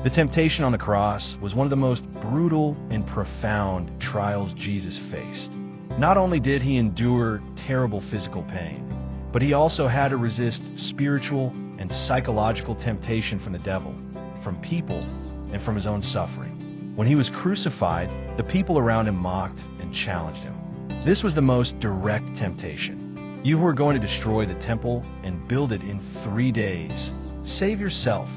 The temptation on the cross was one of the most brutal and profound trials Jesus faced. Not only did he endure terrible physical pain, but he also had to resist spiritual and psychological temptation from the devil, from people, and from his own suffering. When he was crucified, the people around him mocked and challenged him. This was the most direct temptation. You who are going to destroy the temple and build it in 3 days. Save yourself.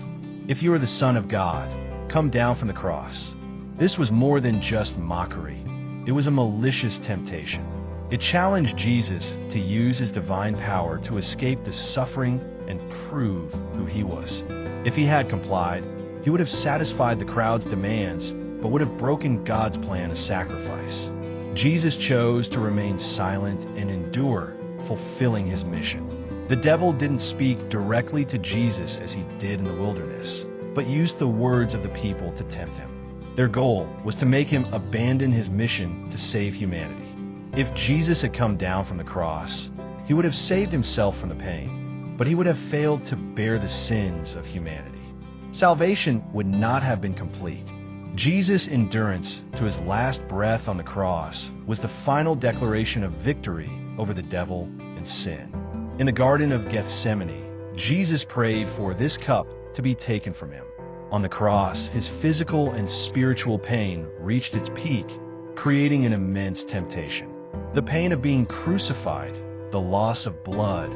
If you are the Son of God, come down from the cross. This was more than just mockery. It was a malicious temptation. It challenged Jesus to use his divine power to escape the suffering and prove who he was. If he had complied, he would have satisfied the crowd's demands, but would have broken God's plan of sacrifice. Jesus chose to remain silent and endure, fulfilling his mission. The devil didn't speak directly to Jesus as he did in the wilderness, but used the words of the people to tempt him. Their goal was to make him abandon his mission to save humanity. If Jesus had come down from the cross, he would have saved himself from the pain, but he would have failed to bear the sins of humanity. Salvation would not have been complete. Jesus' endurance to his last breath on the cross was the final declaration of victory over the devil and sin. In the Garden of Gethsemane, Jesus prayed for this cup to be taken from him. On the cross, his physical and spiritual pain reached its peak, creating an immense temptation. The pain of being crucified, the loss of blood,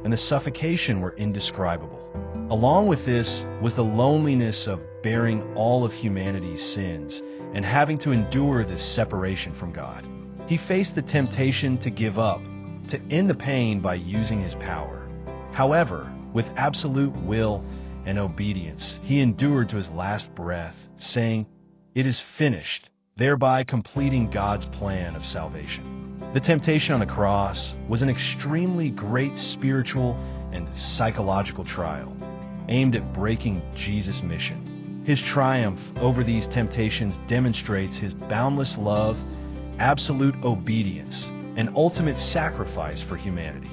and the suffocation were indescribable. Along with this was the loneliness of bearing all of humanity's sins and having to endure this separation from God. He faced the temptation to give up, to end the pain by using his power. However, with absolute will and obedience, he endured to his last breath, saying, "It is finished," thereby completing God's plan of salvation. The temptation on the cross was an extremely great spiritual and psychological trial, aimed at breaking Jesus' mission. His triumph over these temptations demonstrates his boundless love, absolute obedience, and ultimate sacrifice for humanity.